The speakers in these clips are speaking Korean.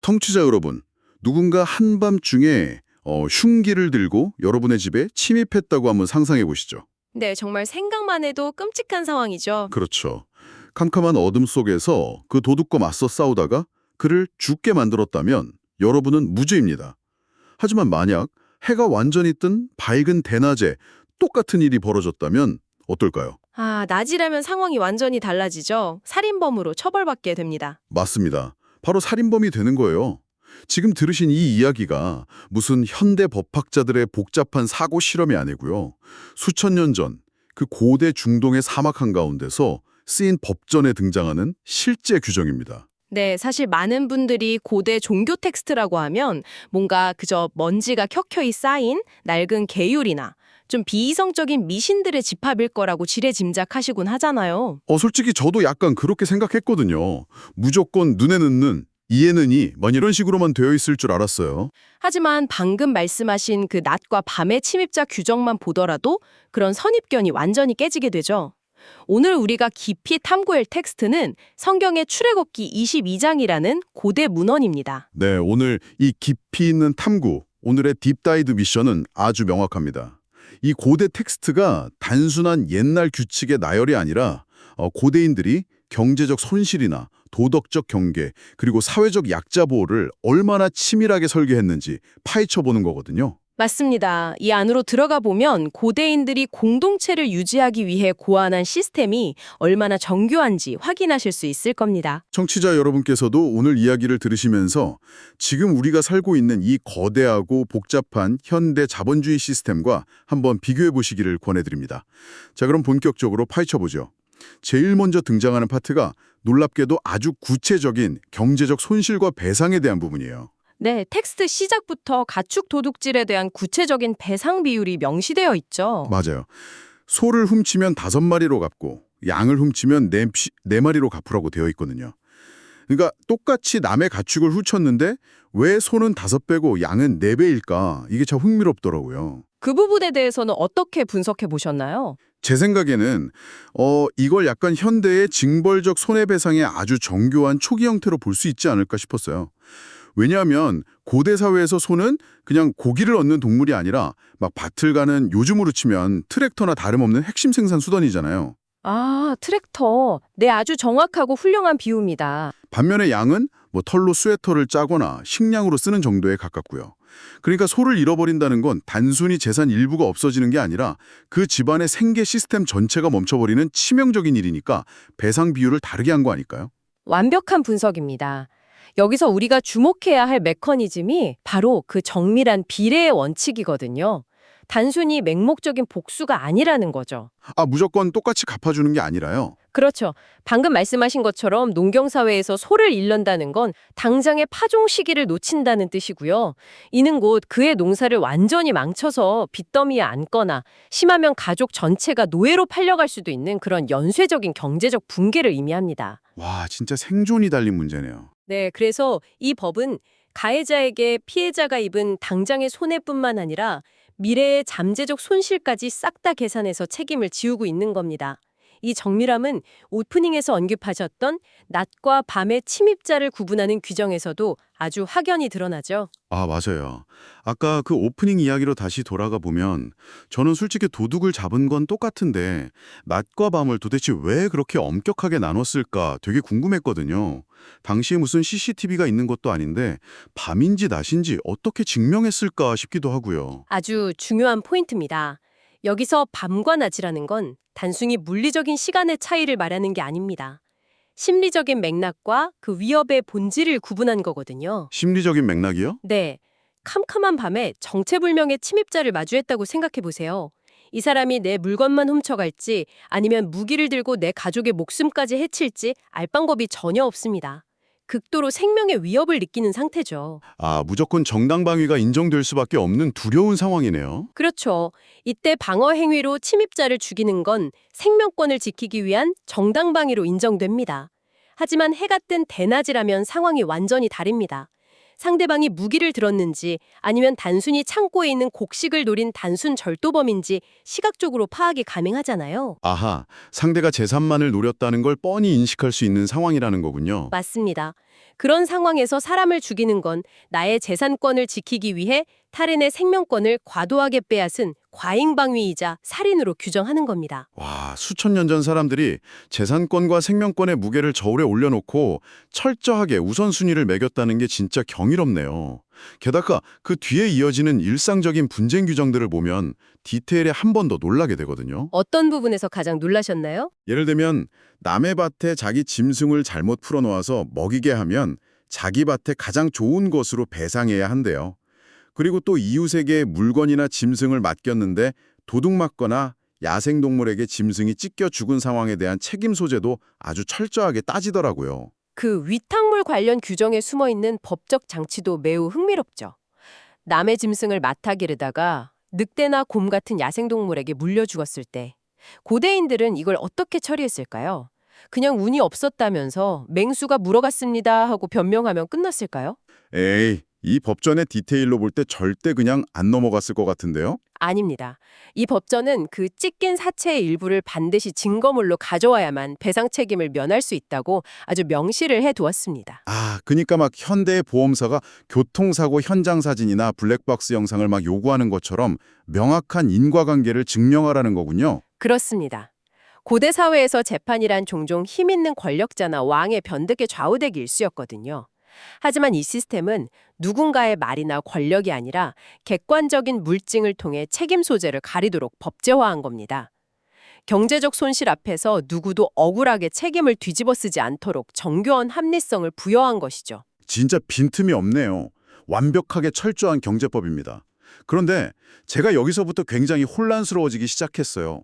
청취자 여러분, 누군가 한밤중에 흉기를 들고 여러분의 집에 침입했다고 한번 상상해 보시죠. 네, 정말 생각만 해도 끔찍한 상황이죠. 그렇죠. 캄캄한 어둠 속에서 그 도둑과 맞서 싸우다가 그를 죽게 만들었다면 여러분은 무죄입니다. 하지만 만약 해가 완전히 뜬 밝은 대낮에 똑같은 일이 벌어졌다면 어떨까요? 낮이라면 상황이 완전히 달라지죠. 살인범으로 처벌받게 됩니다. 맞습니다. 바로 살인범이 되는 거예요. 지금 들으신 이 이야기가 무슨 현대 법학자들의 복잡한 사고 실험이 아니고요. 수천 년 전 그 고대 중동의 사막 한가운데서 쓰인 법전에 등장하는 실제 규정입니다. 네, 사실 많은 분들이 고대 종교 텍스트라고 하면 뭔가 그저 먼지가 켜켜이 쌓인 낡은 계율이나 좀 비이성적인 미신들의 집합일 거라고 지레짐작하시곤 하잖아요. 솔직히 저도 약간 그렇게 생각했거든요. 무조건 눈에는 눈, 이에는 이, 이런 식으로만 되어 있을 줄 알았어요. 하지만 방금 말씀하신 그 낮과 밤의 침입자 규정만 보더라도 그런 선입견이 완전히 깨지게 되죠. 오늘 우리가 깊이 탐구할 텍스트는 성경의 출애굽기 22장이라는 고대 문헌입니다. 네, 오늘 이 깊이 있는 탐구, 오늘의 딥다이브 미션은 아주 명확합니다. 이 고대 텍스트가 단순한 옛날 규칙의 나열이 아니라 고대인들이 경제적 손실이나 도덕적 경계, 그리고 사회적 약자 보호를 얼마나 치밀하게 설계했는지 파헤쳐보는 거거든요. 맞습니다. 이 안으로 들어가 보면 고대인들이 공동체를 유지하기 위해 고안한 시스템이 얼마나 정교한지 확인하실 수 있을 겁니다. 청취자 여러분께서도 오늘 이야기를 들으시면서 지금 우리가 살고 있는 이 거대하고 복잡한 현대 자본주의 시스템과 한번 비교해 보시기를 권해드립니다. 자, 그럼 본격적으로 파헤쳐보죠. 제일 먼저 등장하는 파트가 놀랍게도 아주 구체적인 경제적 손실과 배상에 대한 부분이에요. 네, 텍스트 시작부터 가축 도둑질에 대한 구체적인 배상 비율이 명시되어 있죠. 맞아요. 소를 훔치면 5마리로 갚고 양을 훔치면 4마리로 갚으라고 되어 있거든요. 그러니까 똑같이 남의 가축을 훔쳤는데 왜 소는 5배고 양은 4배일까? 이게 참 흥미롭더라고요. 그 부분에 대해서는 어떻게 분석해 보셨나요? 제 생각에는 이걸 약간 현대의 징벌적 손해배상의 아주 정교한 초기 형태로 볼 수 있지 않을까 싶었어요. 왜냐하면 고대 사회에서 소는 그냥 고기를 얻는 동물이 아니라 막 밭을 가는 요즘으로 치면 트랙터나 다름없는 핵심 생산 수단이잖아요. 트랙터. 네, 아주 정확하고 훌륭한 비유입니다. 반면에 양은 털로 스웨터를 짜거나 식량으로 쓰는 정도에 가깝고요. 그러니까 소를 잃어버린다는 건 단순히 재산 일부가 없어지는 게 아니라 그 집안의 생계 시스템 전체가 멈춰버리는 치명적인 일이니까 배상 비율을 다르게 한 거 아닐까요? 완벽한 분석입니다. 여기서 우리가 주목해야 할 메커니즘이 바로 그 정밀한 비례의 원칙이거든요. 단순히 맹목적인 복수가 아니라는 거죠. 무조건 똑같이 갚아주는 게 아니라요. 그렇죠. 방금 말씀하신 것처럼 농경사회에서 소를 잃는다는 건 당장의 파종 시기를 놓친다는 뜻이고요. 이는 곧 그의 농사를 완전히 망쳐서 빚더미에 앉거나 심하면 가족 전체가 노예로 팔려갈 수도 있는 그런 연쇄적인 경제적 붕괴를 의미합니다. 와, 진짜 생존이 달린 문제네요. 네, 그래서 이 법은 가해자에게 피해자가 입은 당장의 손해뿐만 아니라 미래의 잠재적 손실까지 싹 다 계산해서 책임을 지우고 있는 겁니다. 이 정밀함은 오프닝에서 언급하셨던 낮과 밤의 침입자를 구분하는 규정에서도 아주 확연히 드러나죠. 맞아요. 아까 그 오프닝 이야기로 다시 돌아가 보면 저는 솔직히 도둑을 잡은 건 똑같은데 낮과 밤을 도대체 왜 그렇게 엄격하게 나눴을까 되게 궁금했거든요. 당시에 무슨 CCTV가 있는 것도 아닌데 밤인지 낮인지 어떻게 증명했을까 싶기도 하고요. 아주 중요한 포인트입니다. 여기서 밤과 낮이라는 건 단순히 물리적인 시간의 차이를 말하는 게 아닙니다. 심리적인 맥락과 그 위협의 본질을 구분한 거거든요. 심리적인 맥락이요? 네, 캄캄한 밤에 정체불명의 침입자를 마주했다고 생각해 보세요. 이 사람이 내 물건만 훔쳐갈지 아니면 무기를 들고 내 가족의 목숨까지 해칠지 알 방법이 전혀 없습니다. 극도로 생명의 위협을 느끼는 상태죠. 무조건 정당 방위가 인정될 수밖에 없는 두려운 상황이네요. 그렇죠. 이때 방어 행위로 침입자를 죽이는 건 생명권을 지키기 위한 정당방위로 인정됩니다. 하지만 해가 뜬 대낮이라면 상황이 완전히 다릅니다. 상대방이 무기를 들었는지 아니면 단순히 창고에 있는 곡식을 노린 단순 절도범인지 시각적으로 파악이 가능하잖아요. 아하, 상대가 재산만을 노렸다는 걸 뻔히 인식할 수 있는 상황이라는 거군요. 맞습니다. 그런 상황에서 사람을 죽이는 건 나의 재산권을 지키기 위해 타인의 생명권을 과도하게 빼앗은 과잉방위이자 살인으로 규정하는 겁니다. 와, 수천 년 전 사람들이 재산권과 생명권의 무게를 저울에 올려놓고 철저하게 우선순위를 매겼다는 게 진짜 경이롭네요. 게다가 그 뒤에 이어지는 일상적인 분쟁 규정들을 보면 디테일에 한 번 더 놀라게 되거든요. 어떤 부분에서 가장 놀라셨나요? 예를 들면 남의 밭에 자기 짐승을 잘못 풀어놓아서 먹이게 하면 자기 밭에 가장 좋은 것으로 배상해야 한대요. 그리고 또 이웃에게 물건이나 짐승을 맡겼는데 도둑맞거나 야생동물에게 짐승이 찢겨 죽은 상황에 대한 책임 소재도 아주 철저하게 따지더라고요. 그 위탁물 관련 규정에 숨어있는 법적 장치도 매우 흥미롭죠. 남의 짐승을 맡아 기르다가 늑대나 곰 같은 야생동물에게 물려 죽었을 때 고대인들은 이걸 어떻게 처리했을까요? 그냥 운이 없었다면서 맹수가 물어갔습니다 하고 변명하면 끝났을까요? 에이, 이 법전의 디테일로 볼 때 절대 그냥 안 넘어갔을 것 같은데요? 아닙니다. 이 법전은 그 찢긴 사체의 일부를 반드시 증거물로 가져와야만 배상 책임을 면할 수 있다고 아주 명시를 해두었습니다. 아, 그니까 막 현대의 보험사가 교통사고 현장 사진이나 블랙박스 영상을 막 요구하는 것처럼 명확한 인과관계를 증명하라는 거군요. 그렇습니다. 고대 사회에서 재판이란 종종 힘 있는 권력자나 왕의 변덕에 좌우되기 일쑤였거든요. 하지만 이 시스템은 누군가의 말이나 권력이 아니라 객관적인 물증을 통해 책임 소재를 가리도록 법제화한 겁니다. 경제적 손실 앞에서 누구도 억울하게 책임을 뒤집어 쓰지 않도록 정교한 합리성을 부여한 것이죠. 진짜 빈틈이 없네요. 완벽하게 철저한 경제법입니다. 그런데 제가 여기서부터 굉장히 혼란스러워지기 시작했어요.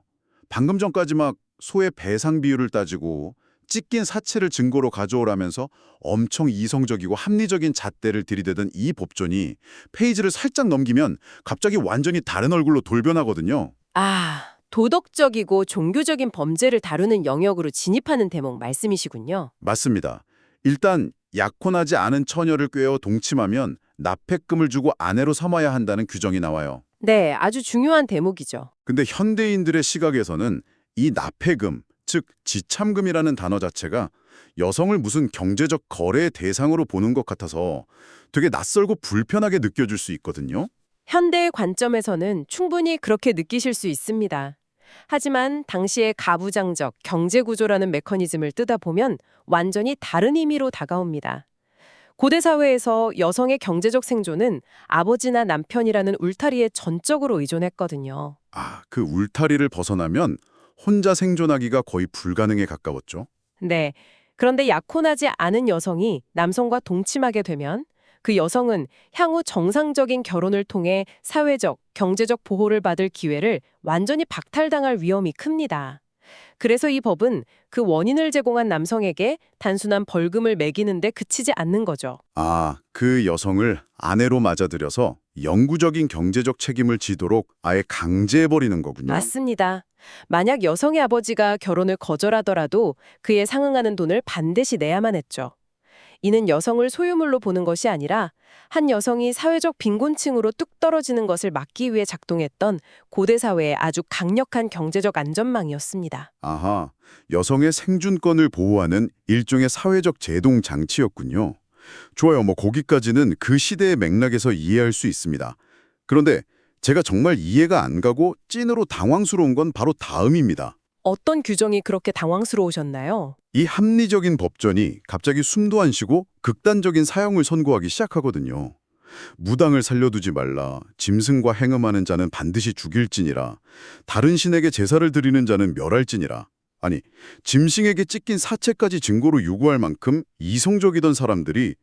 방금 전까지 막 소의 배상 비율을 따지고 찢긴 사체를 증거로 가져오라면서 엄청 이성적이고 합리적인 잣대를 들이대던 이 법전이 페이지를 살짝 넘기면 갑자기 완전히 다른 얼굴로 돌변하거든요. 도덕적이고 종교적인 범죄를 다루는 영역으로 진입하는 대목 말씀이시군요. 맞습니다. 일단 약혼하지 않은 처녀를 꿰어 동침하면 납폐금을 주고 아내로 삼아야 한다는 규정이 나와요. 네, 아주 중요한 대목이죠. 근데 현대인들의 시각에서는 이 납폐금, 즉 지참금이라는 단어 자체가 여성을 무슨 경제적 거래의 대상으로 보는 것 같아서 되게 낯설고 불편하게 느껴질 수 있거든요. 현대의 관점에서는 충분히 그렇게 느끼실 수 있습니다. 하지만 당시의 가부장적 경제구조라는 메커니즘을 뜨다 보면 완전히 다른 의미로 다가옵니다. 고대 사회에서 여성의 경제적 생존은 아버지나 남편이라는 울타리에 전적으로 의존했거든요. 아, 그 울타리를 벗어나면 혼자 생존하기가 거의 불가능에 가까웠죠. 네. 그런데 약혼하지 않은 여성이 남성과 동침하게 되면 그 여성은 향후 정상적인 결혼을 통해 사회적, 경제적 보호를 받을 기회를 완전히 박탈당할 위험이 큽니다. 그래서 이 법은 그 원인을 제공한 남성에게 단순한 벌금을 매기는데 그치지 않는 거죠. 아, 그 여성을 아내로 맞아들여서 영구적인 경제적 책임을 지도록 아예 강제해버리는 거군요. 맞습니다. 만약 여성의 아버지가 결혼을 거절하더라도 그에 상응하는 돈을 반드시 내야만 했죠. 이는 여성을 소유물로 보는 것이 아니라 한 여성이 사회적 빈곤층으로 뚝 떨어지는 것을 막기 위해 작동했던 고대 사회의 아주 강력한 경제적 안전망이었습니다. 아하, 여성의 생존권을 보호하는 일종의 사회적 제동 장치였군요. 좋아요, 거기까지는 그 시대의 맥락에서 이해할 수 있습니다. 그런데 제가 정말 이해가 안 가고 찐으로 당황스러운 건 바로 다음입니다. 어떤 규정이 그렇게 당황스러우셨나요? 이 합리적인 법전이 갑자기 숨도 안 쉬고 극단적인 사형을 선고하기 시작하거든요. 무당을 살려두지 말라, 짐승과 행음하는 자는 반드시 죽일지니라, 다른 신에게 제사를 드리는 자는 멸할지니라. 아니, 짐승에게 찢긴 사체까지 증거로 요구할 만큼 이성적이던 사람들이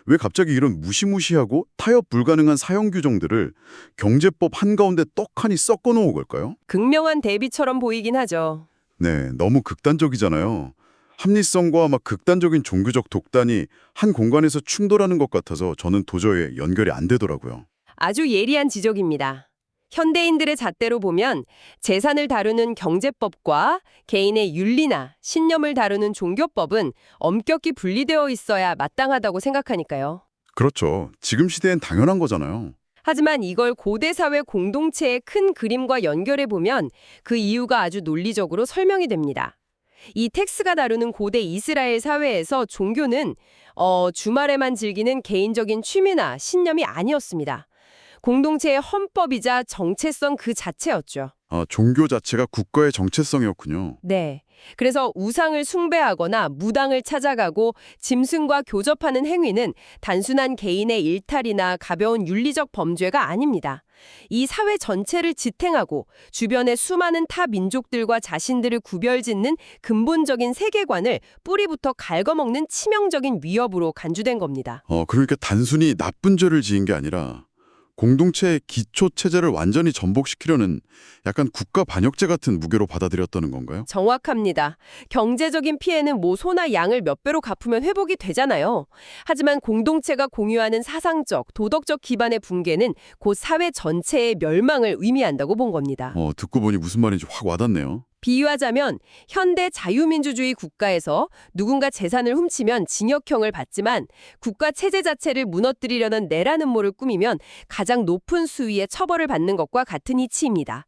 왜 갑자기 이런 무시무시하고 타협 불가능한 사형 규정들을 경제법 한가운데 떡하니 섞어 놓은 걸까요? 극명한 대비처럼 보이긴 하죠. 네, 너무 극단적이잖아요. 합리성과 막 극단적인 종교적 독단이 한 공간에서 충돌하는 것 같아서 저는 도저히 연결이 안 되더라고요. 아주 예리한 지적입니다. 현대인들의 잣대로 보면 재산을 다루는 경제법과 개인의 윤리나 신념을 다루는 종교법은 엄격히 분리되어 있어야 마땅하다고 생각하니까요. 그렇죠. 지금 시대엔 당연한 거잖아요. 하지만 이걸 고대 사회 공동체의 큰 그림과 연결해 보면 그 이유가 아주 논리적으로 설명이 됩니다. 이 텍스가 다루는 고대 이스라엘 사회에서 종교는 주말에만 즐기는 개인적인 취미나 신념이 아니었습니다. 공동체의 헌법이자 정체성 그 자체였죠. 종교 자체가 국가의 정체성이었군요. 네. 그래서 우상을 숭배하거나 무당을 찾아가고 짐승과 교접하는 행위는 단순한 개인의 일탈이나 가벼운 윤리적 범죄가 아닙니다. 이 사회 전체를 지탱하고 주변의 수많은 타 민족들과 자신들을 구별짓는 근본적인 세계관을 뿌리부터 갉아먹는 치명적인 위협으로 간주된 겁니다. 그러니까 단순히 나쁜 죄를 지은 게 아니라 공동체의 기초 체제를 완전히 전복시키려는 약간 국가 반역죄 같은 무게로 받아들였다는 건가요? 정확합니다. 경제적인 피해는 뭐 소나 양을 몇 배로 갚으면 회복이 되잖아요. 하지만 공동체가 공유하는 사상적, 도덕적 기반의 붕괴는 곧 사회 전체의 멸망을 의미한다고 본 겁니다. 듣고 보니 무슨 말인지 확 와닿네요. 비유하자면 현대 자유민주주의 국가에서 누군가 재산을 훔치면 징역형을 받지만 국가 체제 자체를 무너뜨리려는 내란 음모를 꾸미면 가장 높은 수위의 처벌을 받는 것과 같은 이치입니다.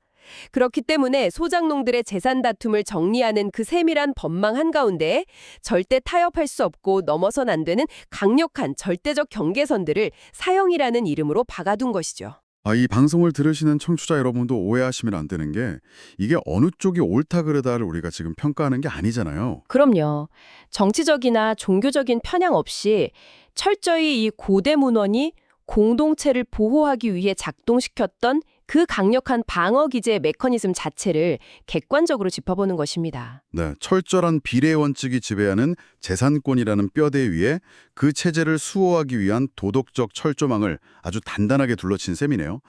그렇기 때문에 소장농들의 재산 다툼을 정리하는 그 세밀한 법망 한가운데 절대 타협할 수 없고 넘어선 안 되는 강력한 절대적 경계선들을 사형이라는 이름으로 박아둔 것이죠. 이 방송을 들으시는 청취자 여러분도 오해하시면 안 되는 게 이게 어느 쪽이 옳다 그르다를 우리가 지금 평가하는 게 아니잖아요. 그럼요. 정치적이나 종교적인 편향 없이 철저히 이 고대 문헌이 공동체를 보호하기 위해 작동시켰던 그 강력한 방어 기제의 메커니즘 자체를 객관적으로 짚어보는 것입니다. 네, 철저한 비례 원칙이 지배하는 재산권이라는 뼈대 위에 그 체제를 수호하기 위한 도덕적 철조망을 아주 단단하게 둘러친 셈이네요.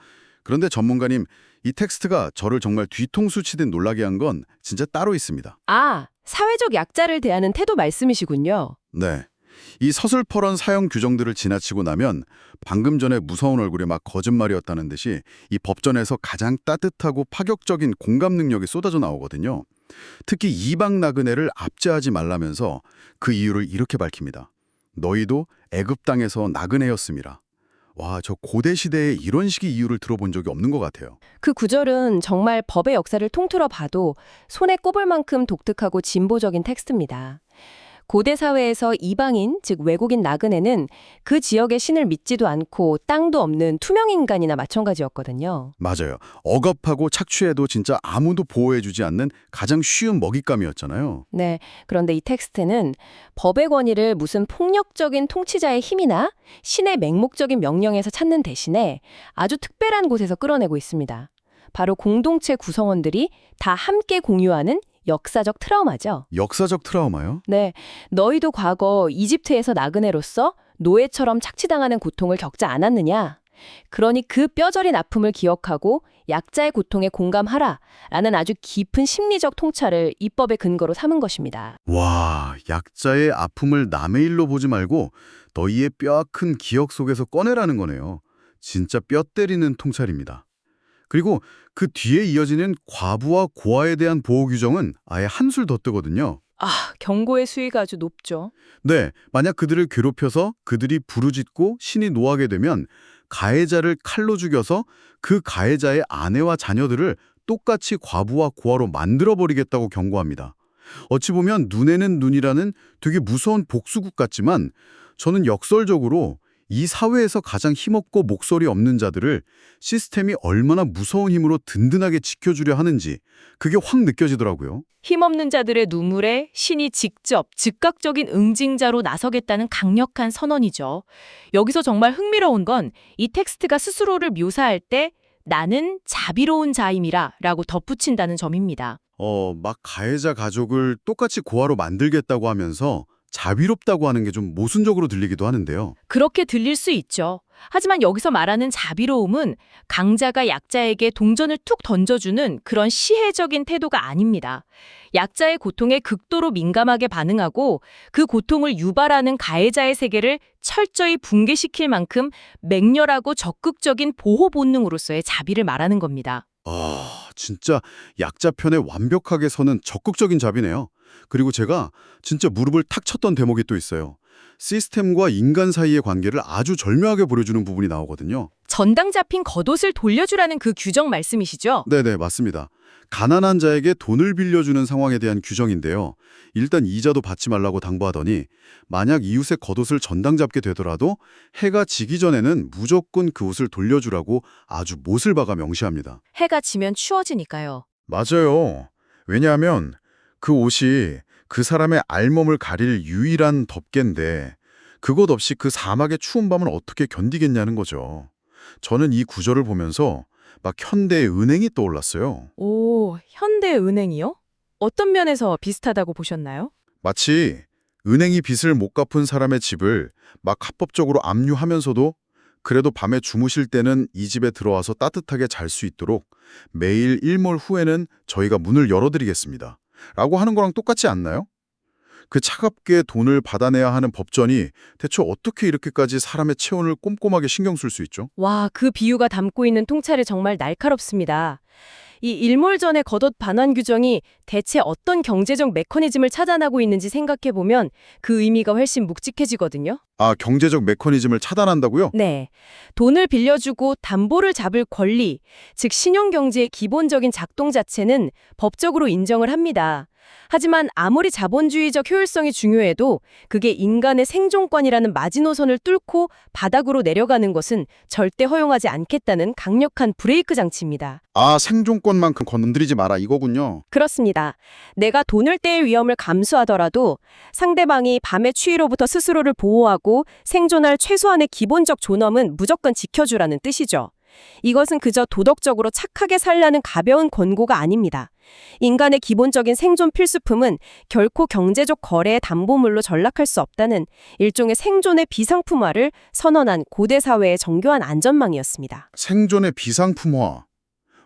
그런데 전문가님, 이 텍스트가 저를 정말 뒤통수 치듯 놀라게 한 건 진짜 따로 있습니다. 사회적 약자를 대하는 태도 말씀이시군요. 네. 이 서슬퍼런 사형 규정들을 지나치고 나면 방금 전에 무서운 얼굴에 막 거짓말이었다는 듯이 이 법전에서 가장 따뜻하고 파격적인 공감 능력이 쏟아져 나오거든요. 특히 이방 나그네를 압제하지 말라면서 그 이유를 이렇게 밝힙니다. 너희도 애굽 땅에서 나그네였음이라. 와, 저 고대 시대에 이런 식의 이유를 들어본 적이 없는 것 같아요. 그 구절은 정말 법의 역사를 통틀어 봐도 손에 꼽을 만큼 독특하고 진보적인 텍스트입니다. 고대 사회에서 이방인, 즉 외국인 나그네는 그 지역의 신을 믿지도 않고 땅도 없는 투명인간이나 마찬가지였거든요. 맞아요. 억압하고 착취해도 진짜 아무도 보호해주지 않는 가장 쉬운 먹잇감이었잖아요. 네, 그런데 이 텍스트는 법의 권위를 무슨 폭력적인 통치자의 힘이나 신의 맹목적인 명령에서 찾는 대신에 아주 특별한 곳에서 끌어내고 있습니다. 바로 공동체 구성원들이 다 함께 공유하는 역사적 트라우마죠. 역사적 트라우마요? 네, 너희도 과거 이집트에서 나그네로서 노예처럼 착취당하는 고통을 겪지 않았느냐? 그러니 그 뼈저린 아픔을 기억하고 약자의 고통에 공감하라 라는 아주 깊은 심리적 통찰을 입법의 근거로 삼은 것입니다. 와, 약자의 아픔을 남의 일로 보지 말고 너희의 뼈아픈 기억 속에서 꺼내라는 거네요. 진짜 뼈 때리는 통찰입니다. 그리고 그 뒤에 이어지는 과부와 고아에 대한 보호 규정은 아예 한술 더 뜨거든요. 경고의 수위가 아주 높죠. 네, 만약 그들을 괴롭혀서 그들이 부르짖고 신이 노하게 되면 가해자를 칼로 죽여서 그 가해자의 아내와 자녀들을 똑같이 과부와 고아로 만들어버리겠다고 경고합니다. 어찌 보면 눈에는 눈이라는 되게 무서운 복수국 같지만 저는 역설적으로 이 사회에서 가장 힘없고 목소리 없는 자들을 시스템이 얼마나 무서운 힘으로 든든하게 지켜주려 하는지 그게 확 느껴지더라고요. 힘없는 자들의 눈물에 신이 직접 즉각적인 응징자로 나서겠다는 강력한 선언이죠. 여기서 정말 흥미로운 건 이 텍스트가 스스로를 묘사할 때 나는 자비로운 자임이라 라고 덧붙인다는 점입니다. 막 가해자 가족을 똑같이 고아로 만들겠다고 하면서 자비롭다고 하는 게 좀 모순적으로 들리기도 하는데요. 그렇게 들릴 수 있죠. 하지만 여기서 말하는 자비로움은 강자가 약자에게 동전을 툭 던져주는 그런 시혜적인 태도가 아닙니다. 약자의 고통에 극도로 민감하게 반응하고 그 고통을 유발하는 가해자의 세계를 철저히 붕괴시킬 만큼 맹렬하고 적극적인 보호 본능으로서의 자비를 말하는 겁니다. 진짜 약자 편에 완벽하게 서는 적극적인 자비네요. 그리고 제가 진짜 무릎을 탁 쳤던 대목이 또 있어요. 시스템과 인간 사이의 관계를 아주 절묘하게 보여주는 부분이 나오거든요. 전당 잡힌 겉옷을 돌려주라는 그 규정 말씀이시죠? 네네, 맞습니다. 가난한 자에게 돈을 빌려주는 상황에 대한 규정인데요. 일단 이자도 받지 말라고 당부하더니 만약 이웃의 겉옷을 전당 잡게 되더라도 해가 지기 전에는 무조건 그 옷을 돌려주라고 아주 못을 박아 명시합니다. 해가 지면 추워지니까요. 맞아요. 왜냐하면 그 옷이 그 사람의 알몸을 가릴 유일한 덮개인데 그것 없이 그 사막의 추운 밤을 어떻게 견디겠냐는 거죠. 저는 이 구절을 보면서 막 현대의 은행이 떠올랐어요. 오, 현대은행이요? 어떤 면에서 비슷하다고 보셨나요? 마치 은행이 빚을 못 갚은 사람의 집을 막 합법적으로 압류하면서도 그래도 밤에 주무실 때는 이 집에 들어와서 따뜻하게 잘 수 있도록 매일 일몰 후에는 저희가 문을 열어드리겠습니다. 라고 하는 거랑 똑같지 않나요? 그 차갑게 돈을 받아내야 하는 법전이 대체 어떻게 이렇게까지 사람의 체온을 꼼꼼하게 신경 쓸 수 있죠? 와, 그 비유가 담고 있는 통찰이 정말 날카롭습니다. 이 일몰 전의 겉옷 반환 규정이 대체 어떤 경제적 메커니즘을 차단하고 있는지 생각해보면 그 의미가 훨씬 묵직해지거든요. 아, 경제적 메커니즘을 차단한다고요? 네. 돈을 빌려주고 담보를 잡을 권리, 즉 신용경제의 기본적인 작동 자체는 법적으로 인정을 합니다. 하지만 아무리 자본주의적 효율성이 중요해도 그게 인간의 생존권이라는 마지노선을 뚫고 바닥으로 내려가는 것은 절대 허용하지 않겠다는 강력한 브레이크 장치입니다. 아, 생존권만큼 건드리지 마라 이거군요. 그렇습니다. 내가 돈을 떼일 위험을 감수하더라도 상대방이 밤의 추위로부터 스스로를 보호하고 생존할 최소한의 기본적 존엄은 무조건 지켜주라는 뜻이죠. 이것은 그저 도덕적으로 착하게 살라는 가벼운 권고가 아닙니다. 인간의 기본적인 생존 필수품은 결코 경제적 거래의 담보물로 전락할 수 없다는 일종의 생존의 비상품화를 선언한 고대 사회의 정교한 안전망이었습니다. 생존의 비상품화.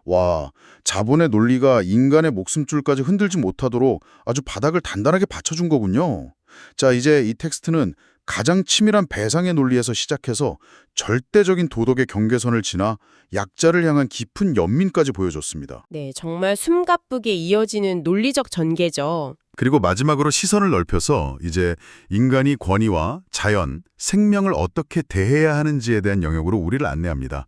와, 자본의 논리가 인간의 목숨줄까지 흔들지 못하도록 아주 바닥을 단단하게 받쳐준 거군요. 자, 이제 이 텍스트는 가장 치밀한 배상의 논리에서 시작해서 절대적인 도덕의 경계선을 지나 약자를 향한 깊은 연민까지 보여줬습니다. 네, 정말 숨가쁘게 이어지는 논리적 전개죠. 그리고 마지막으로 시선을 넓혀서 이제 인간이 권위와 자연, 생명을 어떻게 대해야 하는지에 대한 영역으로 우리를 안내합니다.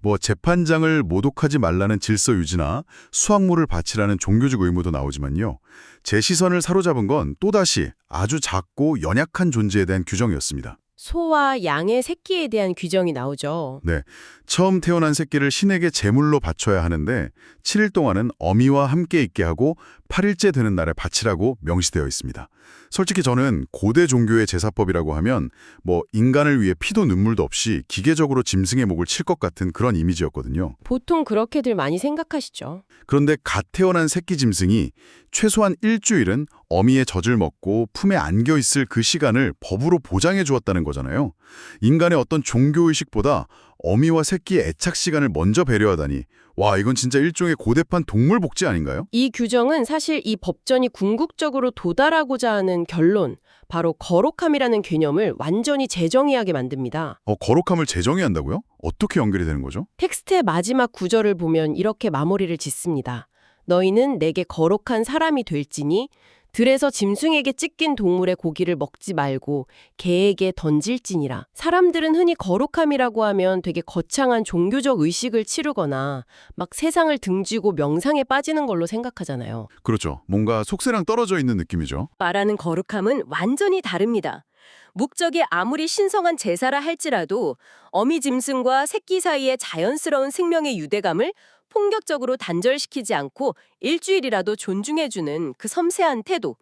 뭐 재판장을 모독하지 말라는 질서 유지나 수확물을 바치라는 종교적 의무도 나오지만요. 제 시선을 사로잡은 건 또다시 아주 작고 연약한 존재에 대한 규정이었습니다. 소와 양의 새끼에 대한 규정이 나오죠. 네, 처음 태어난 새끼를 신에게 제물로 바쳐야 하는데 7일 동안은 어미와 함께 있게 하고 8일째 되는 날에 바치라고 명시되어 있습니다. 솔직히 저는 고대 종교의 제사법이라고 하면 뭐 인간을 위해 피도 눈물도 없이 기계적으로 짐승의 목을 칠 것 같은 그런 이미지였거든요. 보통 그렇게들 많이 생각하시죠. 그런데 갓 태어난 새끼 짐승이 최소한 일주일은 어미의 젖을 먹고 품에 안겨 있을 그 시간을 법으로 보장해 주었다는 거잖아요. 인간의 어떤 종교의식보다 어미와 새끼의 애착 시간을 먼저 배려하다니, 와, 이건 진짜 일종의 고대판 동물 복지 아닌가요? 이 규정은 사실 이 법전이 궁극적으로 도달하고자 하는 결론, 바로 거룩함이라는 개념을 완전히 재정의하게 만듭니다. 거룩함을 재정의한다고요? 어떻게 연결이 되는 거죠? 텍스트의 마지막 구절을 보면 이렇게 마무리를 짓습니다. 너희는 내게 거룩한 사람이 될지니 들에서 짐승에게 찢긴 동물의 고기를 먹지 말고 개에게 던질지니라. 사람들은 흔히 거룩함이라고 하면 되게 거창한 종교적 의식을 치르거나 막 세상을 등지고 명상에 빠지는 걸로 생각하잖아요. 그렇죠. 뭔가 속세랑 떨어져 있는 느낌이죠. 말하는 거룩함은 완전히 다릅니다. 목적이 아무리 신성한 제사라 할지라도 어미 짐승과 새끼 사이의 자연스러운 생명의 유대감을 폭력적으로 단절시키지 않고 일주일이라도 존중해주는 그 섬세한 태도.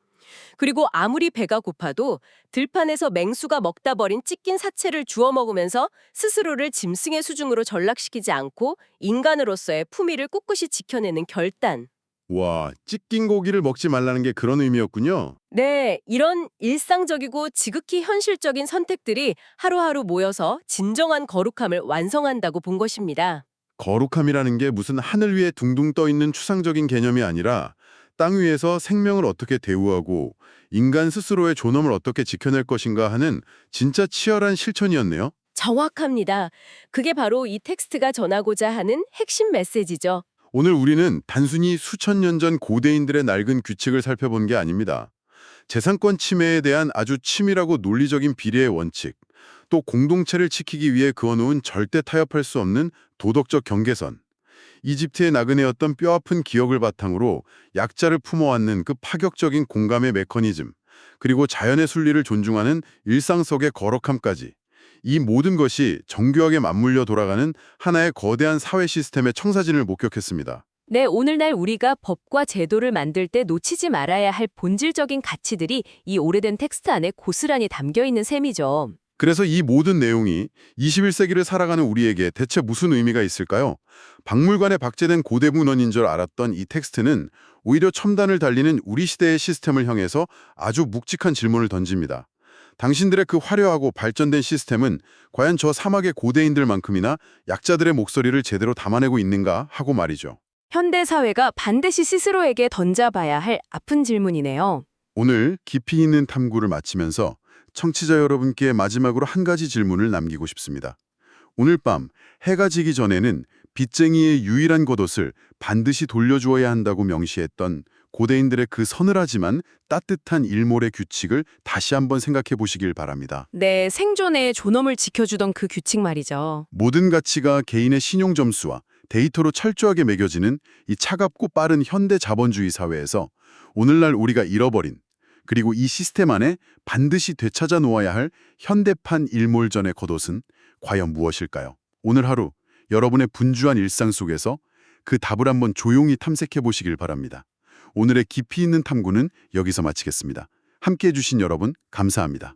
그리고 아무리 배가 고파도 들판에서 맹수가 먹다 버린 찢긴 사체를 주워 먹으면서 스스로를 짐승의 수중으로 전락시키지 않고 인간으로서의 품위를 꿋꿋이 지켜내는 결단. 와, 찢긴 고기를 먹지 말라는 게 그런 의미였군요. 네, 이런 일상적이고 지극히 현실적인 선택들이 하루하루 모여서 진정한 거룩함을 완성한다고 본 것입니다. 거룩함이라는 게 무슨 하늘 위에 둥둥 떠 있는 추상적인 개념이 아니라 땅 위에서 생명을 어떻게 대우하고 인간 스스로의 존엄을 어떻게 지켜낼 것인가 하는 진짜 치열한 실천이었네요. 정확합니다. 그게 바로 이 텍스트가 전하고자 하는 핵심 메시지죠. 오늘 우리는 단순히 수천 년 전 고대인들의 낡은 규칙을 살펴본 게 아닙니다. 재산권 침해에 대한 아주 치밀하고 논리적인 비례의 원칙, 또 공동체를 지키기 위해 그어놓은 절대 타협할 수 없는 도덕적 경계선, 이집트의 나그네였던 뼈아픈 기억을 바탕으로 약자를 품어왔는 그 파격적인 공감의 메커니즘, 그리고 자연의 순리를 존중하는 일상 속의 거룩함까지, 이 모든 것이 정교하게 맞물려 돌아가는 하나의 거대한 사회 시스템의 청사진을 목격했습니다. 네, 오늘날 우리가 법과 제도를 만들 때 놓치지 말아야 할 본질적인 가치들이 이 오래된 텍스트 안에 고스란히 담겨 있는 셈이죠. 그래서 이 모든 내용이 21세기를 살아가는 우리에게 대체 무슨 의미가 있을까요? 박물관에 박제된 고대 문헌인 줄 알았던 이 텍스트는 오히려 첨단을 달리는 우리 시대의 시스템을 향해서 아주 묵직한 질문을 던집니다. 당신들의 그 화려하고 발전된 시스템은 과연 저 사막의 고대인들만큼이나 약자들의 목소리를 제대로 담아내고 있는가 하고 말이죠. 현대 사회가 반드시 스스로에게 던져봐야 할 아픈 질문이네요. 오늘 깊이 있는 탐구를 마치면서 청취자 여러분께 마지막으로 한 가지 질문을 남기고 싶습니다. 오늘 밤 해가 지기 전에는 빚쟁이의 유일한 겉옷을 반드시 돌려주어야 한다고 명시했던 고대인들의 그 서늘하지만 따뜻한 일몰의 규칙을 다시 한번 생각해 보시길 바랍니다. 네, 생존의 존엄을 지켜주던 그 규칙 말이죠. 모든 가치가 개인의 신용 점수와 데이터로 철저하게 매겨지는 이 차갑고 빠른 현대 자본주의 사회에서 오늘날 우리가 잃어버린, 그리고 이 시스템 안에 반드시 되찾아 놓아야 할 현대판 일몰전의 겉옷은 과연 무엇일까요? 오늘 하루 여러분의 분주한 일상 속에서 그 답을 한번 조용히 탐색해 보시길 바랍니다. 오늘의 깊이 있는 탐구는 여기서 마치겠습니다. 함께해 주신 여러분 감사합니다.